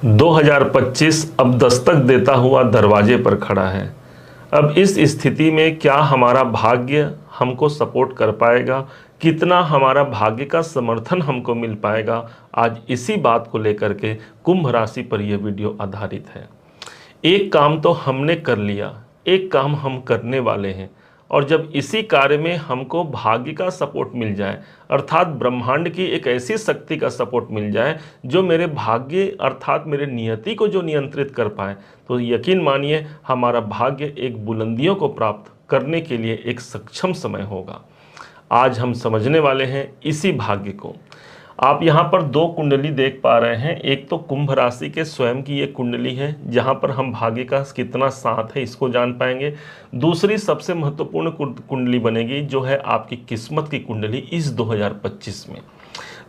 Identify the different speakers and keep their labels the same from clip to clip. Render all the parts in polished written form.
Speaker 1: 2025 अब दस्तक देता हुआ दरवाजे पर खड़ा है। अब इस स्थिति में क्या हमारा भाग्य हमको सपोर्ट कर पाएगा, कितना हमारा भाग्य का समर्थन हमको मिल पाएगा, आज इसी बात को लेकर के कुंभ राशि पर यह वीडियो आधारित है। एक काम तो हमने कर लिया, एक काम हम करने वाले हैं, और जब इसी कार्य में हमको भाग्य का सपोर्ट मिल जाए, अर्थात ब्रह्मांड की एक ऐसी शक्ति का सपोर्ट मिल जाए जो मेरे भाग्य अर्थात मेरे नियति को जो नियंत्रित कर पाए, तो यकीन मानिए हमारा भाग्य एक बुलंदियों को प्राप्त करने के लिए एक सक्षम समय होगा। आज हम समझने वाले हैं इसी भाग्य को। आप यहाँ पर दो कुंडली देख पा रहे हैं। एक तो कुंभ राशि के स्वयं की एक कुंडली है जहाँ पर हम भाग्य का कितना साथ है इसको जान पाएंगे। दूसरी सबसे महत्वपूर्ण कुंडली बनेगी जो है आपकी किस्मत की कुंडली इस 2025 में।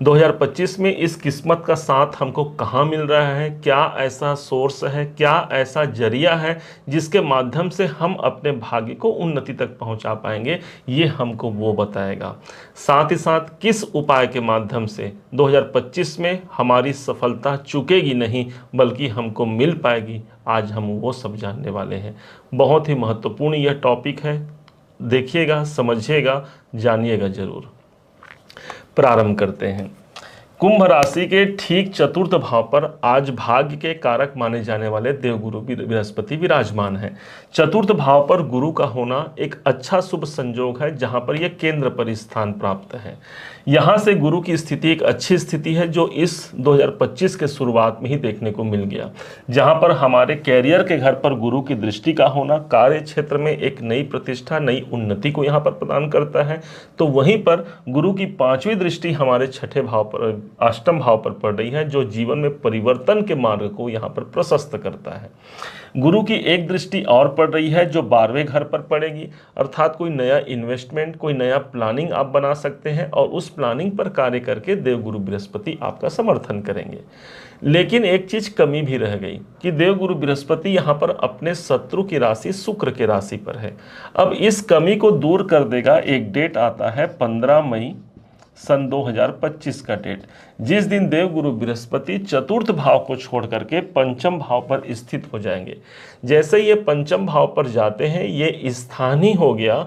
Speaker 1: 2025 में इस किस्मत का साथ हमको कहाँ मिल रहा है, क्या ऐसा सोर्स है, क्या ऐसा जरिया है जिसके माध्यम से हम अपने भाग्य को उन्नति तक पहुंचा पाएंगे, ये हमको वो बताएगा। साथ ही साथ किस उपाय के माध्यम से 2025 में हमारी सफलता चुकेगी नहीं बल्कि हमको मिल पाएगी, आज हम वो सब जानने वाले हैं। बहुत ही महत्वपूर्ण यह टॉपिक है, देखिएगा, समझिएगा, जानिएगा जरूर। प्रारंभ करते हैं। कुंभ राशि के ठीक चतुर्थ भाव पर आज भाग्य के कारक माने जाने वाले देवगुरु बृहस्पति विराजमान है। चतुर्थ भाव पर गुरु का होना एक अच्छा शुभ संयोग है जहां पर यह केंद्र पर स्थान प्राप्त है। यहां से गुरु की स्थिति एक अच्छी स्थिति है जो इस 2025 के शुरुआत में ही देखने को मिल गया, जहां पर हमारे कैरियर के घर पर गुरु की दृष्टि का होना कार्य क्षेत्र में एक नई प्रतिष्ठा, नई उन्नति को यहां पर प्रदान करता है। तो वहीं पर गुरु की पांचवी दृष्टि हमारे छठे भाव पर, अष्टम भाव पर पड़ रही है जो जीवन में परिवर्तन के मार्ग को यहाँ पर प्रशस्त करता है। गुरु की एक दृष्टि और पड़ रही है जो 12वें घर पर पड़ेगी, अर्थात कोई नया इन्वेस्टमेंट, कोई नया प्लानिंग आप बना सकते हैं और उस प्लानिंग पर कार्य करके देवगुरु बृहस्पति आपका समर्थन करेंगे। लेकिन एक चीज कमी भी रह गई कि देवगुरु बृहस्पति यहाँ पर अपने शत्रु की राशि शुक्र की राशि पर है। अब इस कमी को दूर कर देगा एक डेट आता है 15 मई सन 2025 का डेट, जिस दिन देवगुरु बृहस्पति चतुर्थ भाव को छोड़ करके पंचम भाव पर स्थित हो जाएंगे। जैसे ये पंचम भाव पर जाते हैं, ये स्थान ही हो गया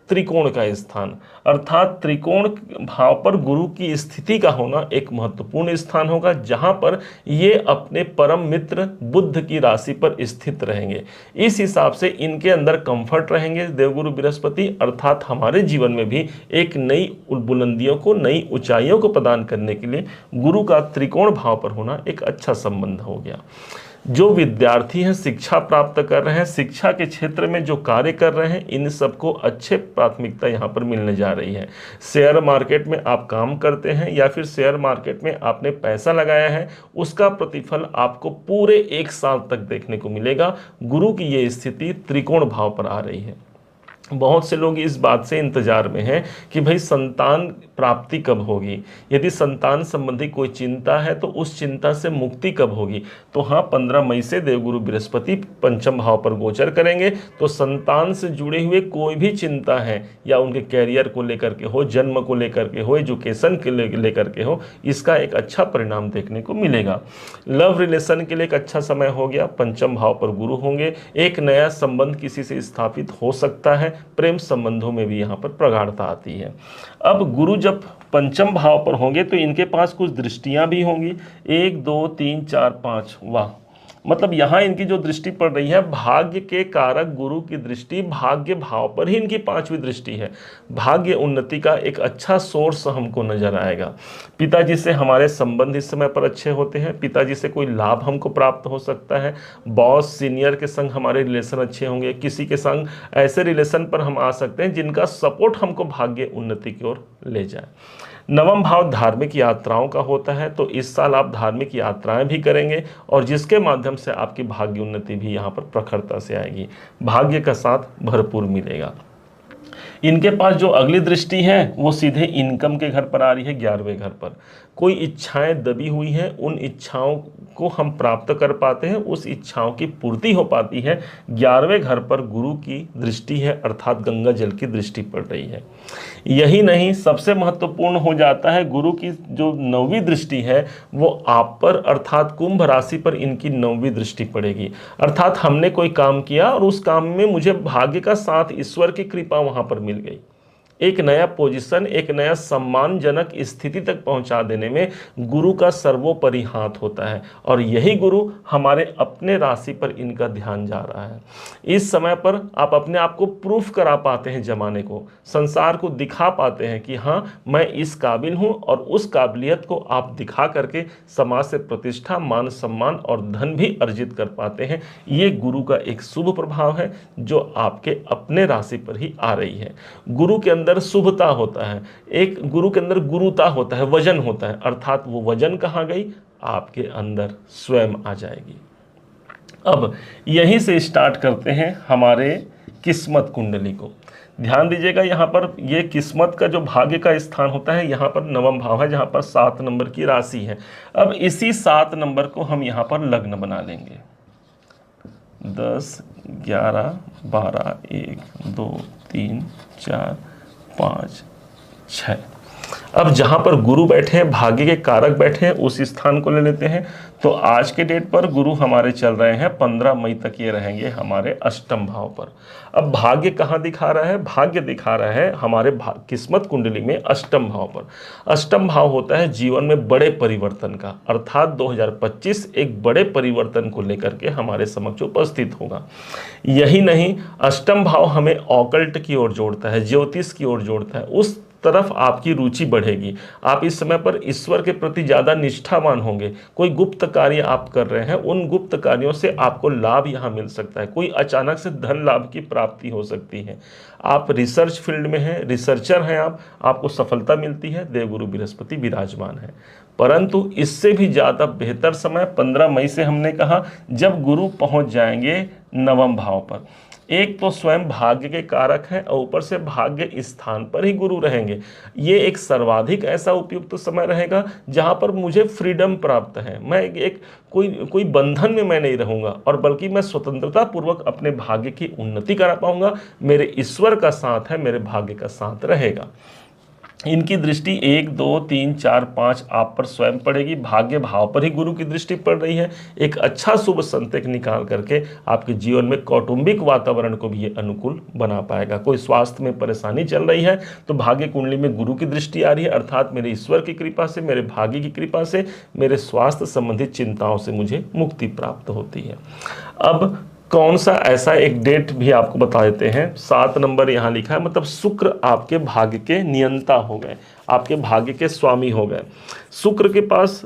Speaker 1: त्रिकोण का स्थान, अर्थात त्रिकोण भाव पर गुरु की स्थिति का होना एक महत्वपूर्ण स्थान होगा जहां पर ये अपने परम मित्र बुध की राशि पर स्थित रहेंगे। इस हिसाब से इनके अंदर कंफर्ट रहेंगे देवगुरु बृहस्पति, अर्थात हमारे जीवन में भी एक नई बुलंदियों को, नई ऊंचाइयों को प्रदान करने के लिए गुरु का त्रिकोण भाव पर होना एक अच्छा संबंध हो गया। जो विद्यार्थी हैं, शिक्षा प्राप्त कर रहे हैं, शिक्षा के क्षेत्र में जो कार्य कर रहे हैं, इन सबको अच्छे प्राथमिकता यहाँ पर मिलने जा रही है। शेयर मार्केट में आप काम करते हैं या फिर शेयर मार्केट में आपने पैसा लगाया है, उसका प्रतिफल आपको पूरे 1 साल तक देखने को मिलेगा। गुरु की ये स्थिति त्रिकोण भाव पर आ रही है। बहुत से लोग इस बात से इंतजार में हैं कि भाई संतान प्राप्ति कब होगी, यदि संतान संबंधी कोई चिंता है तो उस चिंता से मुक्ति कब होगी। तो हाँ, 15 मई से देवगुरु बृहस्पति पंचम भाव पर गोचर करेंगे, तो संतान से जुड़े हुए कोई भी चिंता है, या उनके कैरियर को लेकर के हो, जन्म को लेकर के हो, एजुकेशन के लेकर के हो, इसका एक अच्छा परिणाम देखने को मिलेगा। लव रिलेशन के लिए एक अच्छा समय हो गया, पंचम भाव पर गुरु होंगे, एक नया संबंध किसी से स्थापित हो सकता है, प्रेम संबंधों में भी यहाँ पर प्रगाढ़ता आती है। अब गुरु जब पंचम भाव पर होंगे तो इनके पास कुछ दृष्टियां भी होंगी, 1 2 3 4 5, वाह, मतलब यहाँ इनकी जो दृष्टि पड़ रही है, भाग्य के कारक गुरु की दृष्टि भाग्य भाव पर ही इनकी 5वीं दृष्टि है। भाग्य उन्नति का एक अच्छा सोर्स हमको नजर आएगा। पिताजी से हमारे संबंध इस समय पर अच्छे होते हैं, पिताजी से कोई लाभ हमको प्राप्त हो सकता है। बॉस, सीनियर के संग हमारे रिलेशन अच्छे होंगे, किसी के संग ऐसे रिलेशन पर हम आ सकते हैं जिनका सपोर्ट हमको भाग्य उन्नति की ओर ले जाए। नवम भाव धार्मिक यात्राओं का होता है, तो इस साल आप धार्मिक यात्राएं भी करेंगे और जिसके माध्यम से आपकी भाग्य उन्नति भी यहाँ पर प्रखरता से आएगी, भाग्य का साथ भरपूर मिलेगा। इनके पास जो अगली दृष्टि है वो सीधे इनकम के घर पर आ रही है, 11वें घर पर। कोई इच्छाएं दबी हुई हैं, उन इच्छाओं को हम प्राप्त कर पाते हैं, उस इच्छाओं की पूर्ति हो पाती है। 11वें घर पर गुरु की दृष्टि है, अर्थात गंगा जल की दृष्टि पड़ रही है। यही नहीं, सबसे महत्वपूर्ण हो जाता है गुरु की जो 9वीं दृष्टि है वो आप पर अर्थात कुंभ राशि पर इनकी 9वीं दृष्टि पड़ेगी। अर्थात हमने कोई काम किया और उस काम में मुझे भाग्य का साथ, ईश्वर की कृपा वहां पर मिल गई। एक नया पोजीशन, एक नया सम्मानजनक स्थिति तक पहुंचा देने में गुरु का सर्वोपरि हाथ होता है। और यही गुरु हमारे अपने राशि पर इनका ध्यान जा रहा है। इस समय पर आप अपने आप को प्रूफ करा पाते हैं, जमाने को, संसार को दिखा पाते हैं कि हाँ मैं इस काबिल हूँ, और उस काबिलियत को आप दिखा करके समाज से प्रतिष्ठा, मान सम्मान और धन भी अर्जित कर पाते हैं। ये गुरु का एक शुभ प्रभाव है जो आपके अपने राशि पर ही आ रही है। गुरु के अंदर शुभता होता है, एक गुरु के अंदर गुरुता होता है, वजन होता है, अर्थात वो वजन कहाँ गई, आपके अंदर स्वयं आ जाएगी। अब यहीं से स्टार्ट करते हैं हमारे किस्मत कुंडली को। ध्यान दीजिएगा, यहाँ पर ये किस्मत का जो भाग्य का स्थान होता है, यहाँ पर 9वां भाव है जहाँ पर 7 नंबर की राशि है। अब इसी 7 नंबर को हम यहाँ पर लग्न बना लेंगे। 10, 11, 12, 1, 2, 3, 4, 5, 6। अब जहां पर गुरु बैठे हैं, भाग्य के कारक बैठे हैं, उस स्थान को ले लेते हैं। तो आज के डेट पर गुरु हमारे चल रहे हैं 15 मई तक ये रहेंगे हमारे अष्टम भाव पर। अब भाग्य कहाँ दिखा रहा है, भाग्य दिखा रहा है हमारे किस्मत कुंडली में अष्टम भाव पर। अष्टम भाव होता है जीवन में बड़े परिवर्तन का, अर्थात 2025 एक बड़े परिवर्तन को लेकर के हमारे समक्ष उपस्थित होगा। यही नहीं, अष्टम भाव हमें ऑकल्ट की ओर जोड़ता है, ज्योतिष की ओर जोड़ता है, उस तरफ आपकी रुचि बढ़ेगी। आप इस समय पर ईश्वर के प्रति ज़्यादा निष्ठावान होंगे। कोई गुप्त कार्य आप कर रहे हैं, उन गुप्त कार्यों से आपको लाभ यहाँ मिल सकता है। कोई अचानक से धन लाभ की प्राप्ति हो सकती है। आप रिसर्च फील्ड में हैं, रिसर्चर हैं आपको सफलता मिलती है, देवगुरु बृहस्पति विराजमान है। परंतु इससे भी ज़्यादा बेहतर समय 15 मई से हमने कहा, जब गुरु पहुँच जाएंगे 9वें भाव पर। एक तो स्वयं भाग्य के कारक हैं और ऊपर से भाग्य स्थान पर ही गुरु रहेंगे। ये एक सर्वाधिक ऐसा उपयुक्त समय रहेगा जहां पर मुझे फ्रीडम प्राप्त है। मैं एक कोई बंधन में मैं नहीं रहूंगा, और बल्कि मैं स्वतंत्रता पूर्वक अपने भाग्य की उन्नति करा पाऊंगा। मेरे ईश्वर का साथ है, मेरे भाग्य का साथ रहेगा। इनकी दृष्टि 1, 2, 3, 4, 5 आप पर स्वयं पड़ेगी। भाग्य भाव पर ही गुरु की दृष्टि पड़ रही है। एक अच्छा शुभ संकेत निकाल करके आपके जीवन में कौटुंबिक वातावरण को भी ये अनुकूल बना पाएगा। कोई स्वास्थ्य में परेशानी चल रही है तो भाग्य कुंडली में गुरु की दृष्टि आ रही है, अर्थात मेरे ईश्वर की कृपा से, मेरे भाग्य की कृपा से मेरे स्वास्थ्य संबंधित चिंताओं से मुझे मुक्ति प्राप्त होती है। अब कौन सा ऐसा एक डेट भी आपको बता देते हैं। 7 नंबर यहाँ लिखा है, मतलब शुक्र आपके भाग्य के नियंता हो गए, आपके भाग्य के स्वामी हो गए। शुक्र के पास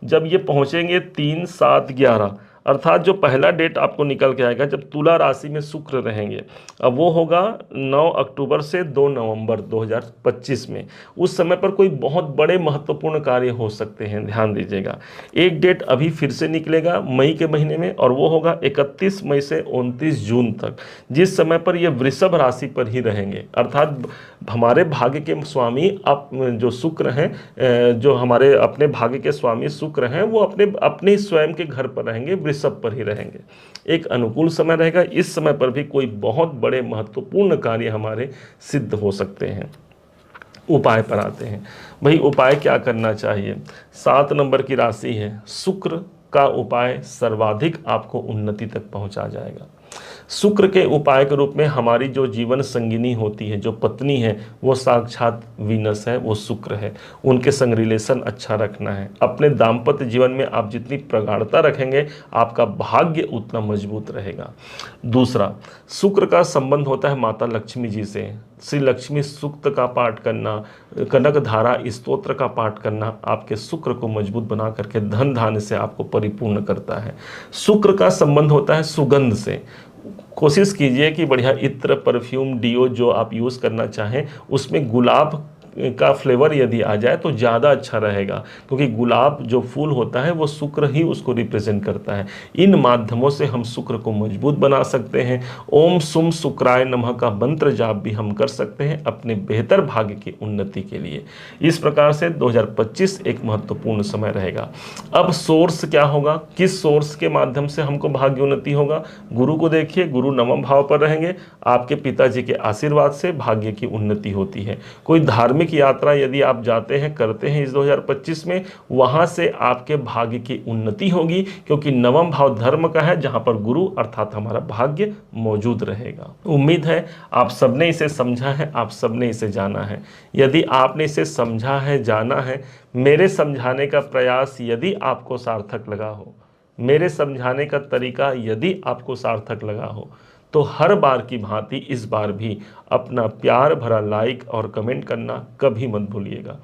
Speaker 1: जब ये पहुँचेंगे 3, 7, 11, अर्थात जो पहला डेट आपको निकल के आएगा जब तुला राशि में शुक्र रहेंगे, अब वो होगा 9 अक्टूबर से 2 नवंबर 2025 में। उस समय पर कोई बहुत बड़े महत्वपूर्ण कार्य हो सकते हैं, ध्यान दीजिएगा। एक डेट अभी फिर से निकलेगा मई के महीने में, और वो होगा 31 मई से 29 जून तक, जिस समय पर ये वृषभ राशि पर ही रहेंगे। अर्थात हमारे भाग्य के स्वामी अब जो शुक्र हैं, जो हमारे अपने भाग्य के स्वामी शुक्र हैं, वो अपने स्वयं के घर पर रहेंगे, वृषभ पर ही रहेंगे। एक अनुकूल समय रहेगा। इस समय पर भी कोई बहुत बड़े महत्वपूर्ण कार्य हमारे सिद्ध हो सकते हैं। उपाय पर आते हैं। भाई उपाय क्या करना चाहिए। 7 नंबर की राशि है, शुक्र का उपाय सर्वाधिक आपको उन्नति तक पहुंचा जाएगा। शुक्र के उपाय के रूप में हमारी जो जीवन संगिनी होती है, जो पत्नी है, वो साक्षात वीनस है, वो शुक्र है। उनके संग रिलेशन अच्छा रखना है। अपने दाम्पत्य जीवन में आप जितनी प्रगाढ़ता रखेंगे, आपका भाग्य उतना मजबूत रहेगा। दूसरा, शुक्र का संबंध होता है माता लक्ष्मी जी से। श्री लक्ष्मी सूक्त का पाठ करना, कनक धारा स्तोत्र का पाठ करना आपके शुक्र को मजबूत बना करके धन धान्य से आपको परिपूर्ण करता है। शुक्र का संबंध होता है सुगंध से। कोशिश कीजिए कि बढ़िया इत्र, परफ्यूम, डिओ जो आप यूज़ करना चाहें उसमें गुलाब का फ्लेवर यदि आ जाए तो ज़्यादा अच्छा रहेगा, क्योंकि गुलाब जो फूल होता है वो शुक्र ही उसको रिप्रेजेंट करता है। इन माध्यमों से हम शुक्र को मजबूत बना सकते हैं। ओम सुम शुक्राय नमः का मंत्र जाप भी हम कर सकते हैं अपने बेहतर भाग्य की उन्नति के लिए। इस प्रकार से 2025 एक महत्वपूर्ण समय रहेगा। अब सोर्स क्या होगा, किस सोर्स के माध्यम से हमको भाग्य उन्नति होगा? गुरु को देखिए, गुरु नवम भाव पर रहेंगे, आपके पिताजी के आशीर्वाद से भाग्य की उन्नति होती है। कोई धार्मिक यात्रा यदि आप जाते हैं, करते हैं इस 2025 में, वहां से आपके भाग्य की उन्नति होगी, क्योंकि नवम भाव धर्म का है, जहां पर गुरु अर्थात हमारा भाग्य मौजूद रहेगा। उम्मीद है आप सबने इसे समझा है, आप सबने इसे जाना है। यदि आपने इसे समझा है, जाना है, मेरे समझाने का प्रयास यदि आपको सार्थक लगा हो, मेरे समझाने का तरीका यदि आपको सार्थक लगा हो, तो हर बार की भांति इस बार भी अपना प्यार भरा लाइक और कमेंट करना कभी मत भूलिएगा।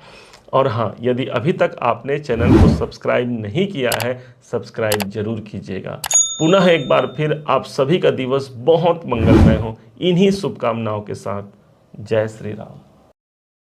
Speaker 1: और हाँ, यदि अभी तक आपने चैनल को सब्सक्राइब नहीं किया है, सब्सक्राइब जरूर कीजिएगा। पुनः एक बार फिर आप सभी का दिवस बहुत मंगलमय हो, इन्हीं शुभकामनाओं के साथ। जय श्री राम।